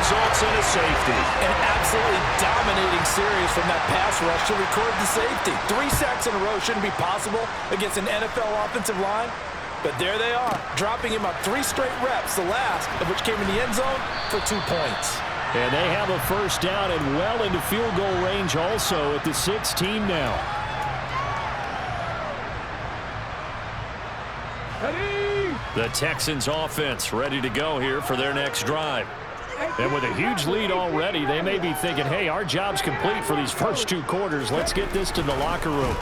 results in a safety. An absolutely dominating series from that pass rush to record the safety. 3 sacks in a row shouldn't be possible against an NFL offensive line. But there they are, dropping him on 3 straight reps, the last of which came in the end zone for 2 points. And they have a first down and well into field goal range also at the 16 now. The Texans offense ready to go here for their next drive. And with a huge lead already, they may be thinking, hey, our job's complete for these first 2 quarters. Let's get this to the locker room.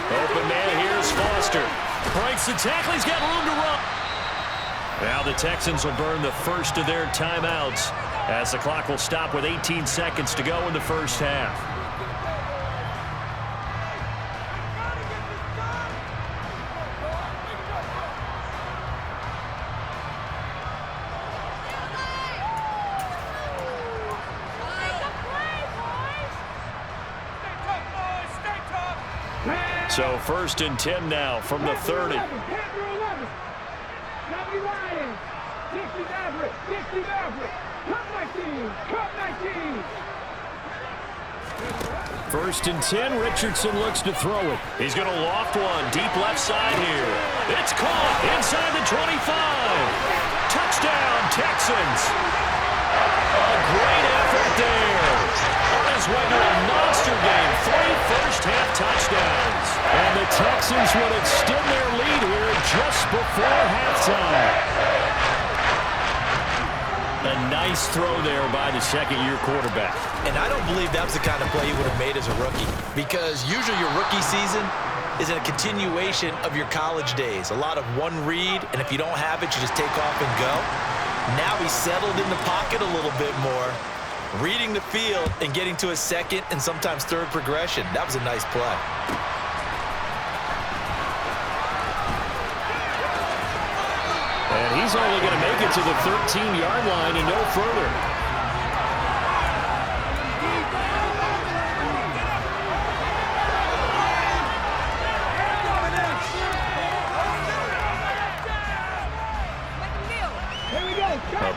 Open man, here's Foster. Breaks the tackle, he's got room to run. Now the Texans will burn the first of their timeouts as the clock will stop with 18 seconds to go in the first half. So first and 10 now from the 30. First and 10, Richardson looks to throw it. He's going to loft one deep left side here. It's caught inside the 25. Touchdown, Texans. A great effort there. On his way to a monster game, 3 first-half touchdowns. And the Texans would extend their lead here just before halftime. A nice throw there by the second-year quarterback. And I don't believe that was the kind of play he would have made as a rookie, because usually your rookie season is a continuation of your college days. A lot of one read, and if you don't have it, you just take off and go. Now he's settled in the pocket a little bit more, reading the field and getting to a second and sometimes third progression. That was a nice play. And he's only going to make it to the 13-yard line and no further.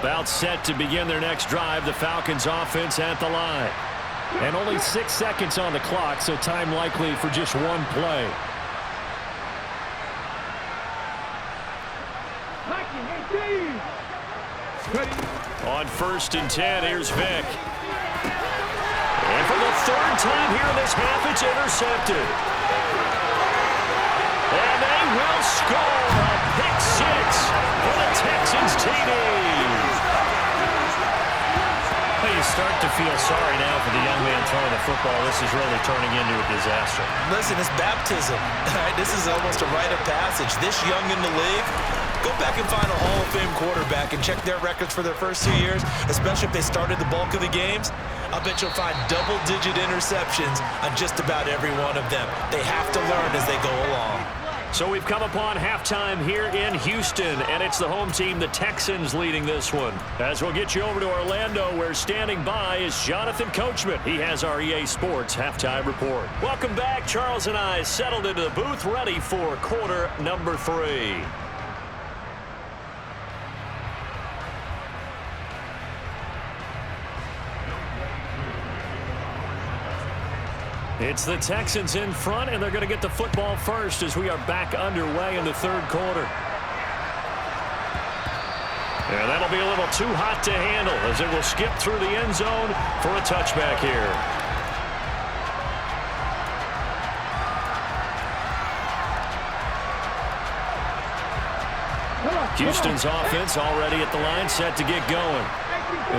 About set to begin their next drive, the Falcons offense at the line. And only 6 seconds on the clock, so time likely for just one play. On first and 10, here's Vick. And for the 3rd time here in this half, it's intercepted. And they will score a pick 6 for the Texans TD. Well, you start to feel sorry now for the young man throwing the football. This is really turning into a disaster. Listen, it's baptism. All right, this is almost a rite of passage. This young in the league, go back and find a Hall of Fame quarterback and check their records for their first 2 years, especially if they started the bulk of the games. I'll bet you'll find double-digit interceptions on just about every one of them. They have to learn as they go along. So we've come upon halftime here in Houston, and it's the home team, the Texans, leading this one. As we'll get you over to Orlando, where standing by is Jonathan Coachman. He has our EA Sports halftime report. Welcome back. Charles and I settled into the booth, ready for quarter number 3. It's the Texans in front, and they're going to get the football first as we are back underway in the 3rd quarter. And that'll be a little too hot to handle as it will skip through the end zone for a touchback here. Houston's offense already at the line, set to get going.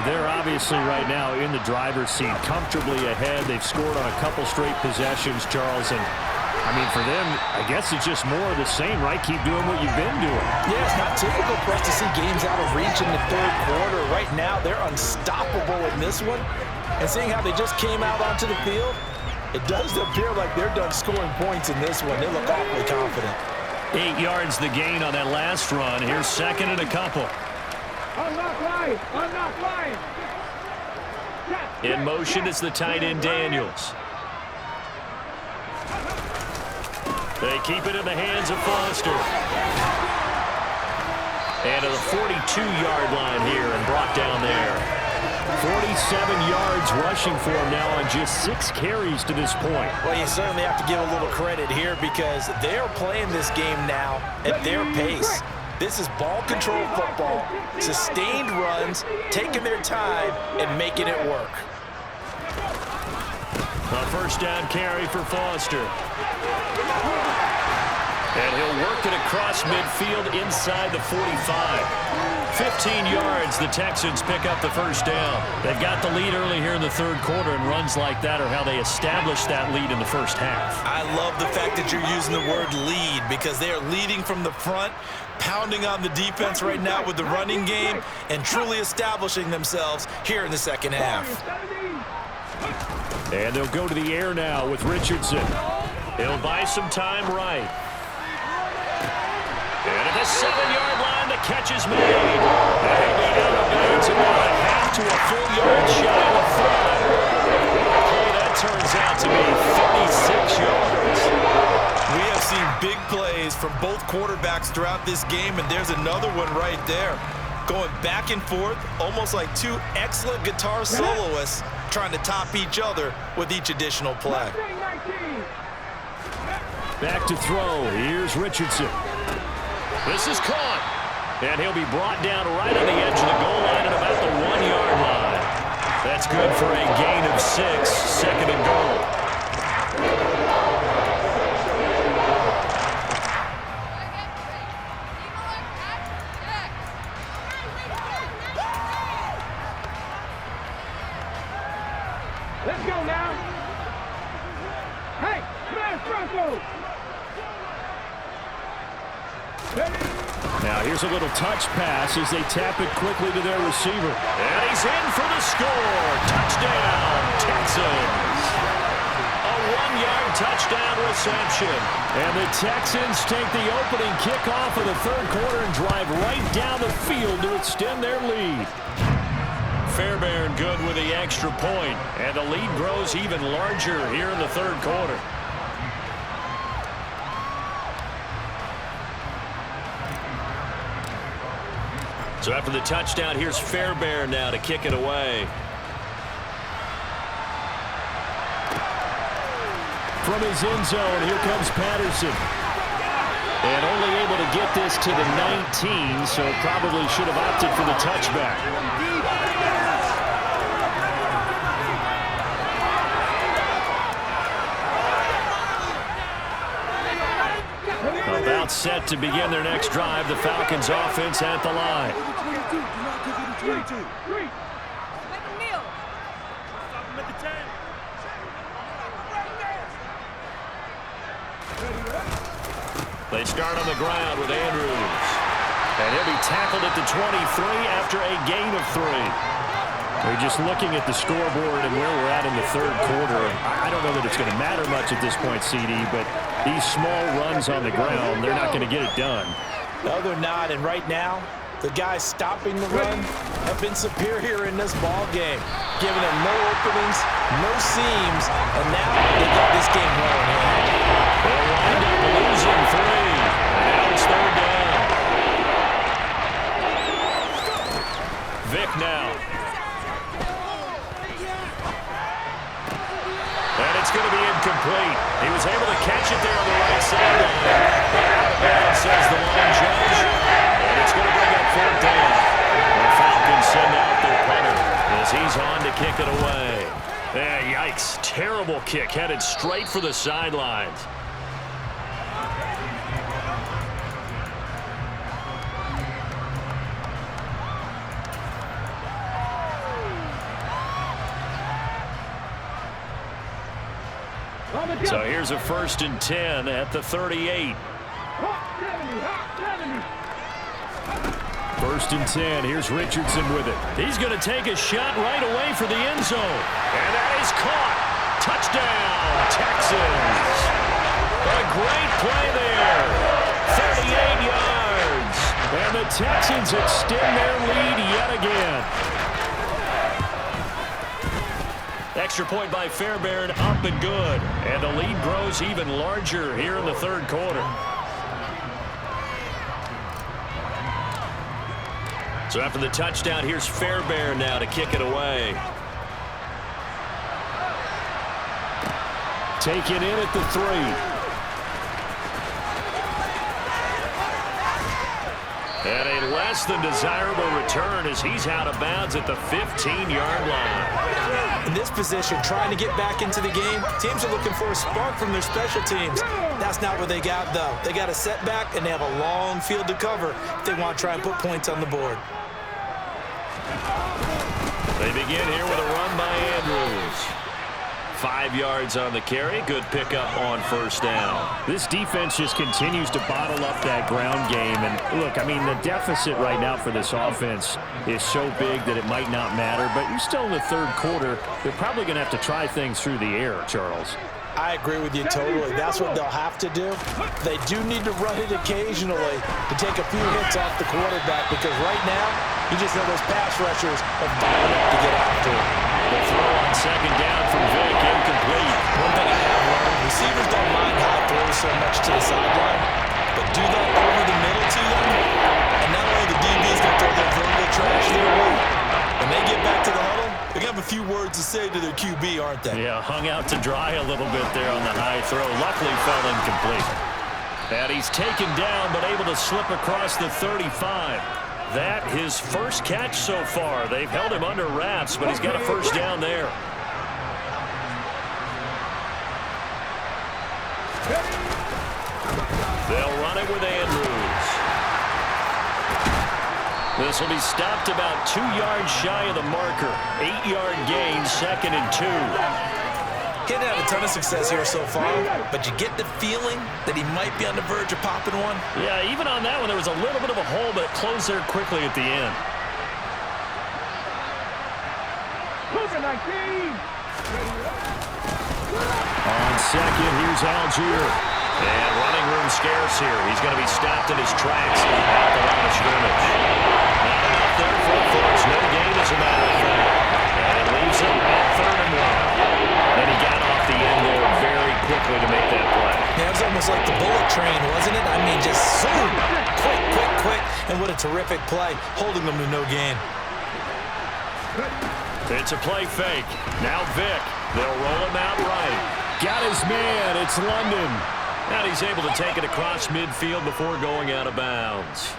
They're obviously right now in the driver's seat, comfortably ahead. They've scored on a couple straight possessions, Charles. And, I mean, for them, I guess it's just more of the same, right? Keep doing what you've been doing. Yeah, it's not typical for us to see games out of reach in the 3rd quarter. Right now, they're unstoppable in this one. And seeing how they just came out onto the field, it does appear like they're done scoring points in this one. They look awfully confident. 8 yards the gain on that last run. Here's 2nd and a couple. In motion is the tight end Daniels. They keep it in the hands of Foster. And to the 42-yard line here and brought down there. 47 yards rushing for him now on just 6 carries to this point. Well, you certainly have to give a little credit here because they're playing this game now at their pace. This is ball control football, sustained runs, taking their time and making it work. A first down carry for Foster. And he'll work it across midfield inside the 45. 15 yards, the Texans pick up the first down. They've got the lead early here in the third quarter, and runs like that are how they establish that lead in the first half. I love the fact that you're using the word lead because they are leading from the front, pounding on the defense right now with the running game, and truly establishing themselves here in the second half. And they'll go to the air now with Richardson. He'll buy some time right. And at the 7-yard line, the catch is made. And he'll be out of bounds about a half to a full yard shy of 5. Okay, that turns out to be 36 yards. We have seen big plays from both quarterbacks throughout this game, and there's another one right there. Going back and forth, almost like two excellent guitar soloists trying to top each other with each additional play. Back to throw. Here's Richardson. This is caught. And he'll be brought down right on the edge of the goal line at about the 1-yard line. That's good for a gain of 6, second and goal. Let's go now. Hey, smash Bronco. Now here's a little touch pass as they tap it quickly to their receiver. And he's in for the score. Touchdown, Texans. A 1-yard touchdown reception. And the Texans take the opening kickoff of the third quarter and drive right down the field to extend their lead. Fairbairn good with the extra point, and the lead grows even larger here in the third quarter. So after the touchdown, here's Fairbairn now to kick it away. From his end zone, here comes Patterson. And only able to get this to the 19, so probably should have opted for the touchback. About set to begin their next drive, the Falcons offense at the line. They start on the ground with Andrews. And he'll be tackled at the 23 after a gain of 3. We're just looking at the scoreboard and where we're at in the third quarter. I don't know that it's going to matter much at this point, CD, but these small runs on the ground, they're not going to get it done. No, they're not. And right now, the guys stopping the run have been superior in this ball game, giving them no openings, no seams, and now they got this game rolling in. They'll wind up losing 3. And now it's third down. Vick now. And it's going to be incomplete. He was able to catch it there on the right sideline. Out of bounds, says the line judge. And it's going to bring up fourth down. The Falcons send out their punter as he's on to kick it away. Yikes. Terrible kick headed straight for the sidelines. So here's a 1st and 10 at the 38. 1st and 10. Here's Richardson with it. He's going to take a shot right away for the end zone. And that is caught. Touchdown, Texans. A great play there. 38 yards. And the Texans extend their lead yet again. Extra point by Fairbairn, up and good. And the lead grows even larger here in the third quarter. So after the touchdown, here's Fairbairn now to kick it away. Taken in at the 3. And a less than desirable return as he's out of bounds at the 15-yard line. In this position, trying to get back into the game, teams are looking for a spark from their special teams. That's not what they got, though. They got a setback, and they have a long field to cover if they want to try and put points on the board. They begin here with a run by Andrews. 5 yards on the carry. Good pickup on first down. This defense just continues to bottle up that ground game. And look, I mean, the deficit right now for this offense is so big that it might not matter. But you're still in the third quarter. They're probably going to have to try things through the air, Charles. I agree with you totally. That's what they'll have to do. They do need to run it occasionally to take a few hits off the quarterback, because right now, you just know those pass rushers are dialed up to get after it. The throw on second down from Vick, incomplete. One thing I have learned, receivers don't mind high throws so much to the sideline, but do that over the middle to them, and not only the DB's going to throw their verbal trash their way, when they get back to the huddle, they're going to have a few words to say to their QB, aren't they? Yeah, hung out to dry a little bit there on the high throw. Luckily fell incomplete. And he's taken down, but able to slip across the 35. That his first catch so far. They've held him under wraps, but he's got a first down there. They'll run it with Andrews. This will be stopped about 2 yards shy of the marker. 8-yard gain, 2nd and 2. He hadn't had a ton of success here so far, but you get the feeling that he might be on the verge of popping one. Yeah, even on that one, there was a little bit of a hole, but it closed there quickly at the end. On second, here's Algier. And running room scarce here. He's going to be stopped in his tracks at the line of scrimmage. Not enough there for a force. No gain, as a matter of fact. And it leaves him at 3rd and 1. And he got off the end there very quickly to make that play. Yeah, it was almost like the bullet train, wasn't it? I mean, just zoom, quick. And what a terrific play, holding them to no gain. It's a play fake. Now Vick. They'll roll him out right. Got his man. It's London. And he's able to take it across midfield before going out of bounds.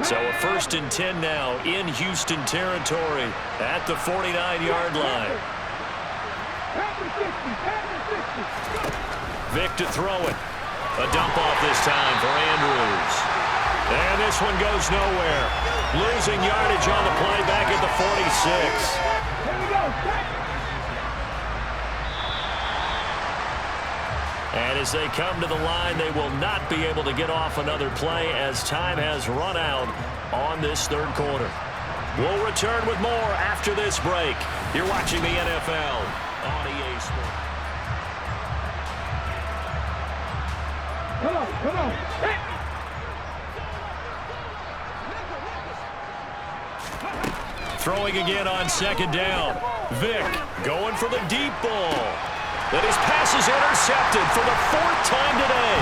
So a 1st and 10 now in Houston territory at the 49-yard line. Vick to throw it. A dump off this time for Andrews. And this one goes nowhere. Losing yardage on the play back at the 46. And as they come to the line, they will not be able to get off another play as time has run out on this third quarter. We'll return with more after this break. You're watching the NFL on EA Sports. Come on. Hey. Throwing again on second down. Vick going for the deep ball. But his pass is intercepted for the 4th time today.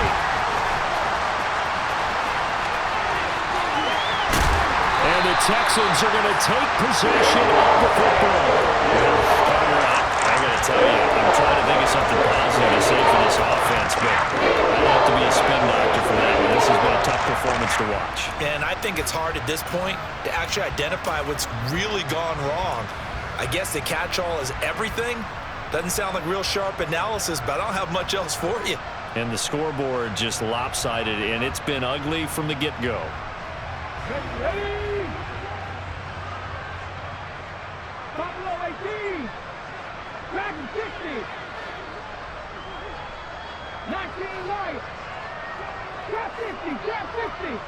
And the Texans are going to take possession of the football. I got to tell you, I'm trying to think of something positive to say for this offense, but I don't have to be a spin doctor for that one. This has been a tough performance to watch. And I think it's hard at this point to actually identify what's really gone wrong. I guess the catch-all is everything. Doesn't sound like real sharp analysis, but I don't have much else for you. And the scoreboard just lopsided, and it's been ugly from the get-go. Ready. Buffalo 18. Dragon 60. 19 right. Trap 50.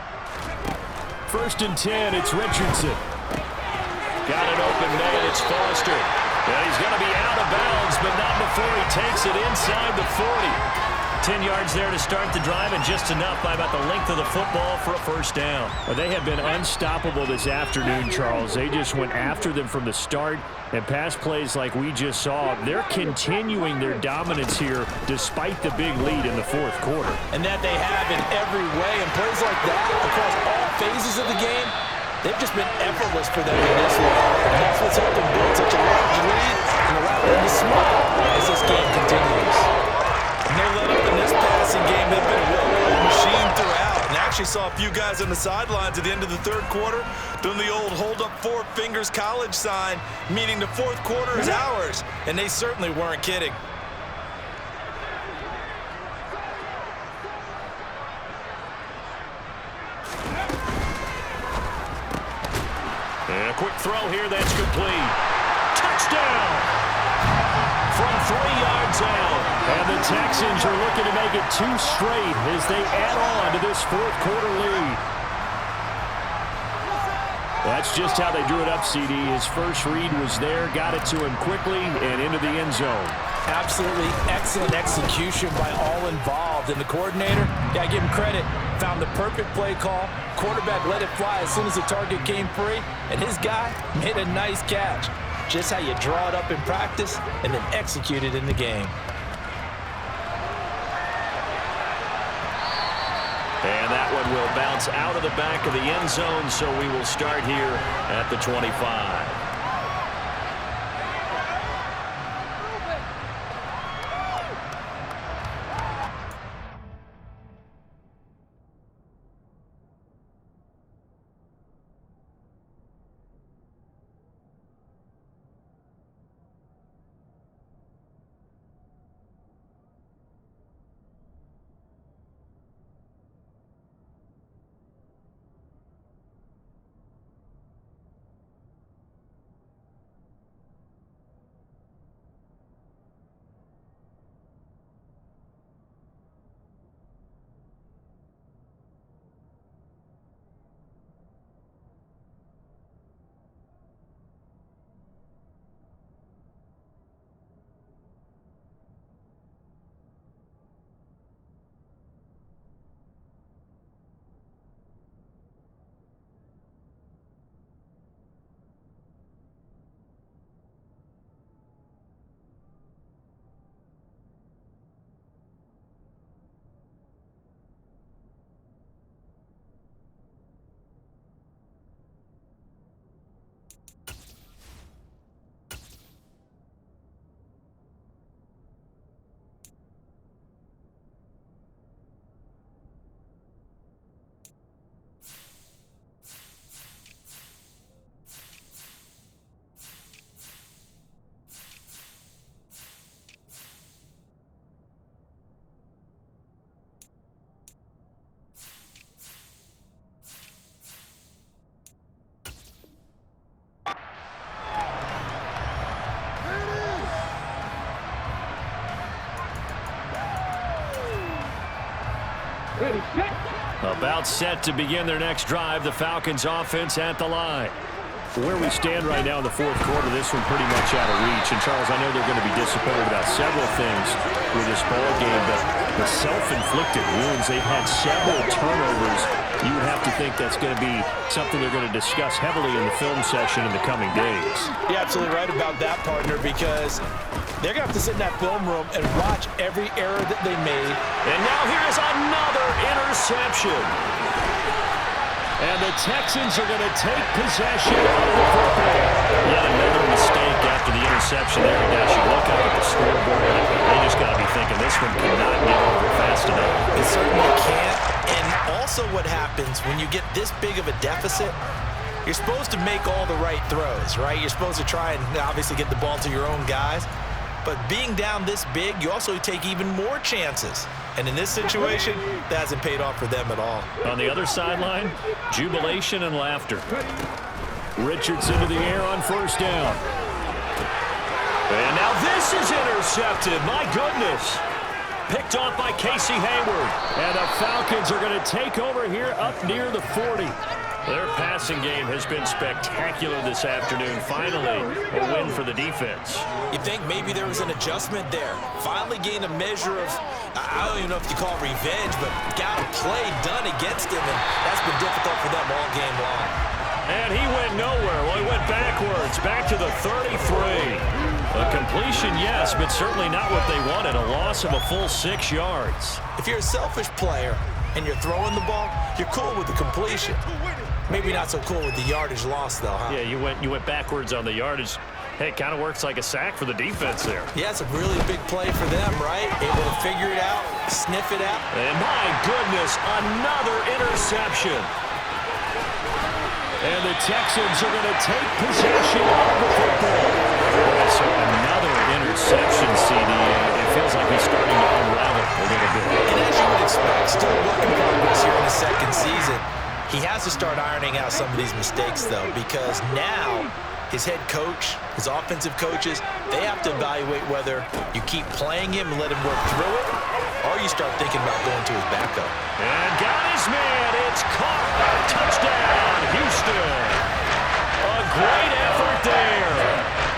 1st and 10, it's Richardson. Got an open man, it's Foster. And he's going to be out of bounds, but not before he takes it inside the 40. 10 yards there to start the drive, and just enough by about the length of the football for a first down. Well, they have been unstoppable this afternoon, Charles. They just went after them from the start, and pass plays like we just saw. They're continuing their dominance here despite the big lead in the 4th quarter. And that they have in every way, and plays like that across all phases of the game, they've just been effortless for them in this one. And that's what's helped them build such a large lead and allow them to smile as this game continues. No let up in this passing game. They've been a well-oiled machine throughout. And actually saw a few guys on the sidelines at the end of the third quarter doing the old hold up four fingers college sign, meaning the fourth quarter is ours. And they certainly weren't kidding. And a quick throw here, that's complete. Touchdown! From 3 yards out. And the Texans are looking to make it 2 straight as they add on to this fourth quarter lead. That's just how they drew it up, CD. His first read was there, got it to him quickly, and into the end zone. Absolutely excellent execution by all involved. And the coordinator, yeah, I give him credit, found the perfect play call. Quarterback let it fly as soon as the target came free, and his guy made a nice catch. Just how you draw it up in practice and then execute it in the game. And that one will bounce out of the back of the end zone, so we will start here at the 25. Ready, set. About set to begin their next drive, the Falcons offense at the line. Where we stand right now in the fourth quarter, this one pretty much out of reach. And, Charles, I know they're going to be disappointed about several things with this ball game, but the self-inflicted wounds, they've had several turnovers. You would have to think that's going to be something they're going to discuss heavily in the film session in the coming days. You're absolutely right about that, partner, because they're going to have to sit in that film room and watch every error that they made. And now here's another interception. And the Texans are going to take possession of the football. Yet another mistake after the interception there. Guys, you look up at the scoreboard, they just got to be thinking this one cannot get over fast enough. It certainly can't. And also what happens when you get this big of a deficit, you're supposed to make all the right throws, right? You're supposed to try and obviously get the ball to your own guys. But being down this big, you also take even more chances. And in this situation, that hasn't paid off for them at all. On the other sideline, jubilation and laughter. Richardson to the air on first down. And now this is intercepted. My goodness. Picked off by Casey Hayward. And the Falcons are going to take over here up near the 40. Their passing game has been spectacular this afternoon. Finally, a win for the defense. You think maybe there was an adjustment there. Finally gained a measure of, I don't even know if you call it revenge, but got a play done against him, and that's been difficult for them all game long. And he went nowhere. Well, he went backwards, back to the 33. A completion, yes, but certainly not what they wanted. A loss of a full 6 yards. If you're a selfish player and you're throwing the ball, you're cool with the completion. Maybe not so cool with the yardage loss, though, huh? Yeah, you went backwards on the yardage. Hey, it kind of works like a sack for the defense there. Yeah, it's a really big play for them, right? Able to figure it out, sniff it out. And my goodness, another interception. And the Texans are going to take possession of the football. So another interception, CD. It feels like he's starting to unravel a little bit. And as you would expect, still a work in progress here in the second season. He has to start ironing out some of these mistakes, though, because now his head coach, his offensive coaches, they have to evaluate whether you keep playing him and let him work through it, or you start thinking about going to his backup. And got his man. It's caught. Touchdown, Houston. A great effort there.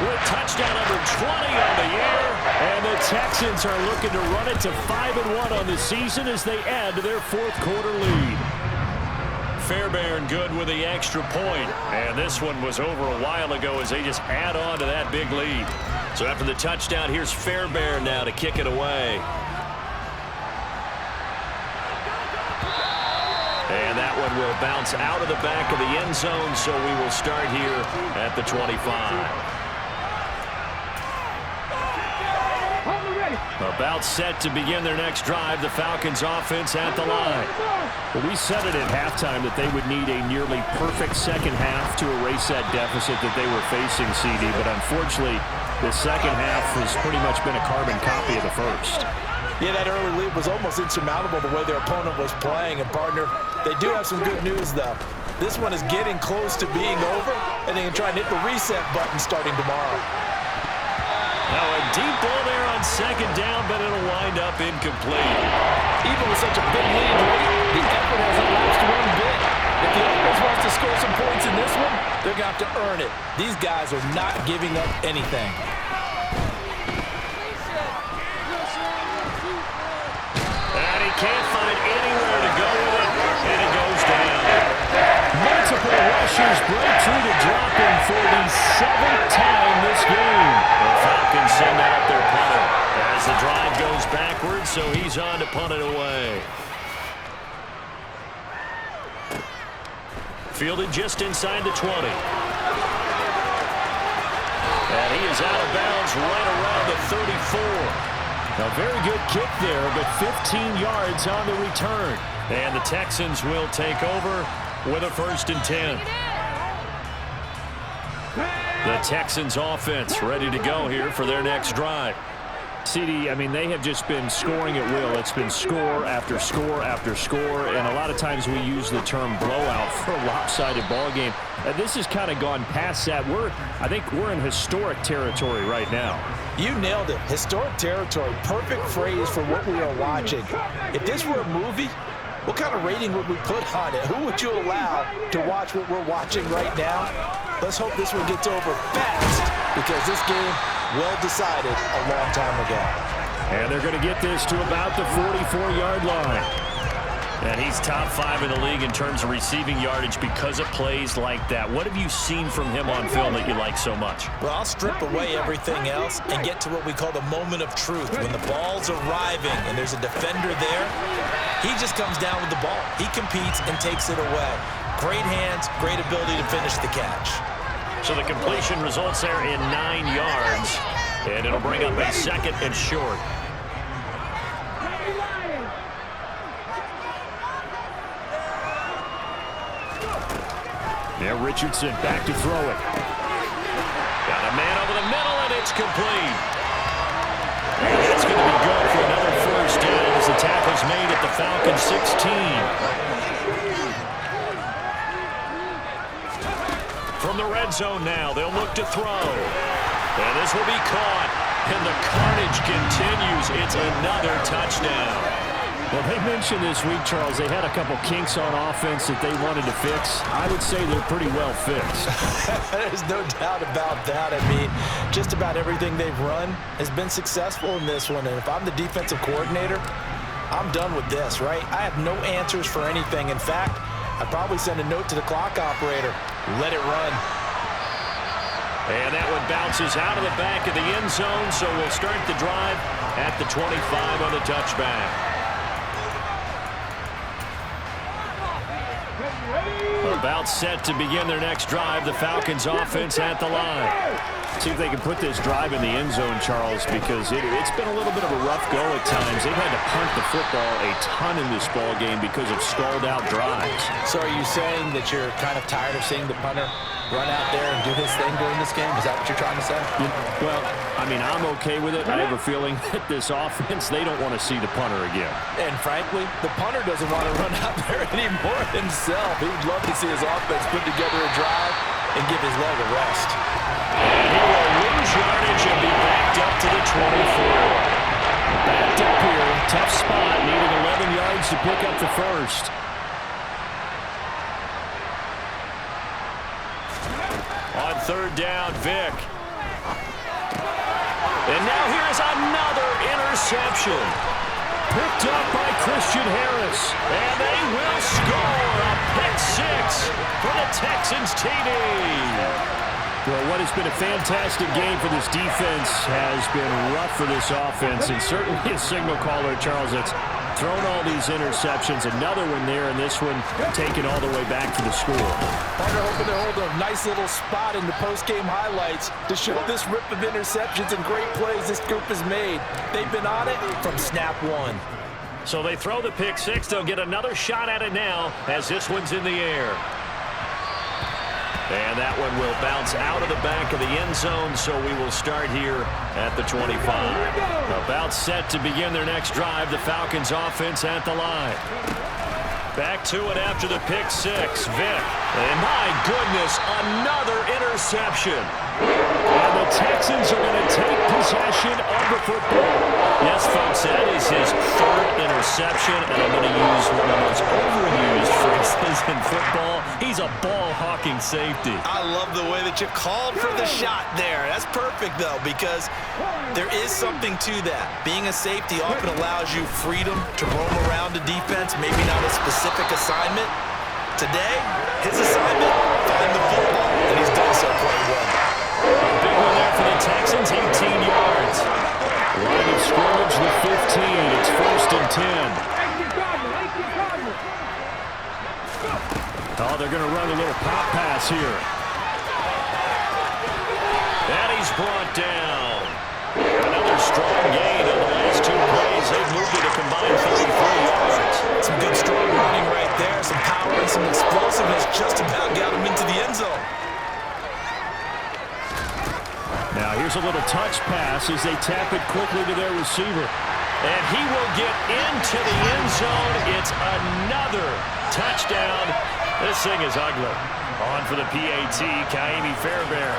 With touchdown number 20 on the year. And the Texans are looking to run it to 5-1 on the season as they add to their fourth quarter lead. Fairbairn good with the extra point. And this one was over a while ago as they just add on to that big lead. So after the touchdown, here's Fairbairn now to kick it away. And that one will bounce out of the back of the end zone, so we will start here at the 25. About set to begin their next drive, the Falcons offense at the line. Well, we said it at halftime that they would need a nearly perfect second half to erase that deficit that they were facing, CD, but unfortunately, the second half has pretty much been a carbon copy of the first. Yeah, that early lead was almost insurmountable the way their opponent was playing. And, partner, they do have some good news, though. This one is getting close to being over, and they can try and hit the reset button starting tomorrow. Now a deep ball there on second down, but it'll wind up incomplete. Even with such a big lead late, the effort hasn't lapsed one bit. If the offense wants to score some points in this one, they're going to have to earn it. These guys are not giving up anything. And he can't find anywhere to go with it, and it goes down. Multiple rushers break through to drop him for the 7th time this game. The Falcons send out their punter as the drive goes backwards, so he's on to punt it away. Fielded just inside the 20. And he is out of bounds right around the 34. A very good kick there, but 15 yards on the return. And the Texans will take over with a 1st and 10. The Texans offense ready to go here for their next drive. CD, I mean, they have just been scoring at will. It's been score after score after score, and a lot of times we use the term blowout for a lopsided ball game. This has kind of gone past that. I think we're in historic territory right now. You nailed it. Historic territory. Perfect phrase for what we are watching. If this were a movie, what kind of rating would we put on it? Who would you allow to watch what we're watching right now? Let's hope this one gets over fast, because this game, well decided a long time ago. And they're going to get this to about the 44-yard line. And he's top 5 in the league in terms of receiving yardage because of plays like that. What have you seen from him on film that you like so much? Well, I'll strip away everything else and get to what we call the moment of truth. When the ball's arriving and there's a defender there, he just comes down with the ball. He competes and takes it away. Great hands, great ability to finish the catch. So the completion results there in 9 yards. And it'll bring up a 2nd and short. Now Richardson back to throw it. Got a man over the middle, and it's complete. And that's going to be good for another 1st down as the tackle's made at the Falcons 16. From the red zone now, they'll look to throw. And this will be caught. And the carnage continues. It's another touchdown. Well, they mentioned this week, Charles, they had a couple kinks on offense that they wanted to fix. I would say they're pretty well fixed. There's no doubt about that. I mean, just about everything they've run has been successful in this one. And if I'm the defensive coordinator, I'm done with this, right? I have no answers for anything. In fact, I'd probably send a note to the clock operator. Let it run. And that one bounces out of the back of the end zone, so we'll start the drive at the 25 on the touchback. A About set to begin their next drive. The Falcons offense at the line. See if they can put this drive in the end zone, Charles, because it's been a little bit of a rough go at times. They've had to punt the football a ton in this ball game because of stalled out drives. So are you saying that you're kind of tired of seeing the punter run out there and do his thing during this game? Is that what you're trying to say? Well, I mean, I'm okay with it. I have a feeling that this offense, they don't want to see the punter again. And frankly, the punter doesn't want to run out there anymore himself. He would love to see his offense put together a drive and give his leg a rest. And he will lose yardage and be backed up to the 24. Backed up here, tough spot, needing 11 yards to pick up the first. On third down, Vick. And now here's another interception. Picked up by Christian Harris. And they will score a pick six for the Texans TD. Well, what has been a fantastic game for this defense has been rough for this offense, and certainly a signal caller, Charles, that's thrown all these interceptions. Another one there, and this one taken all the way back to the score. Partner hoping to hold a nice little spot in the post-game highlights to show this rip of interceptions and great plays this group has made. They've been on it from snap one. So they throw the pick six. They'll get another shot at it now as this one's in the air. And that one will bounce out of the back of the end zone, so we will start here at the 25. About set to begin their next drive. The Falcons offense at the line. Back to it after the pick six. Vick. And my goodness, another interception. And the Texans are going to take possession of the football. Yes, folks, that is his third interception, and I'm going to use one of the most overused phrases in football. He's a ball-hawking safety. I love the way that you called for the shot there. That's perfect, though, because there is something to that. Being a safety often allows you freedom to roam around the defense, maybe not a specific assignment. Today, his assignment, find the football, and he's done so quite well. Big one there for the Texans, 18 yards. Line of scrimmage, the 15. It's first and 10. Oh, they're going to run a little pop pass here. And he's brought down. Another strong gain on the last two plays. They've moved it a combined 33 yards. Some good strong running right there. Some power and some explosiveness just about got him into the end zone. Now here's a little touch pass as they tap it quickly to their receiver. And he will get into the end zone. It's another touchdown. This thing is ugly. On for the PAT, Ka'imi Fairbairn.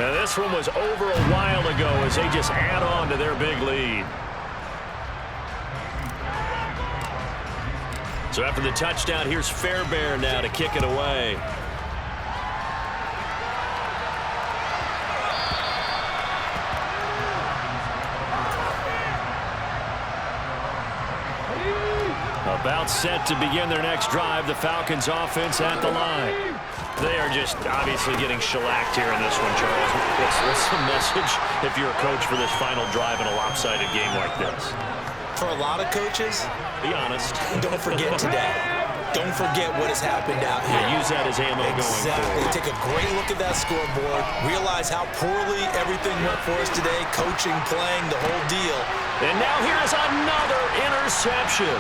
Now this one was over a while ago as they just add on to their big lead. So after the touchdown, here's Fairbairn now to kick it away. About set to begin their next drive. The Falcons offense at the line. They are just obviously getting shellacked here in this one, Charles. What's the message if you're a coach for this final drive in a lopsided game like this? For a lot of coaches, be honest. Don't forget today. Don't forget what has happened out here. Yeah, use that as ammo going forward. Take a great look at that scoreboard. Realize how poorly everything went for us today. Coaching, playing, the whole deal. And now here's another interception.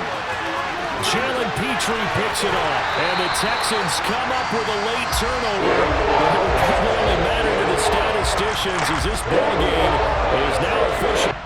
Jalen Petrie picks it off. And the Texans come up with a late turnover. It will probably only matter to the statisticians as this ball game is now official.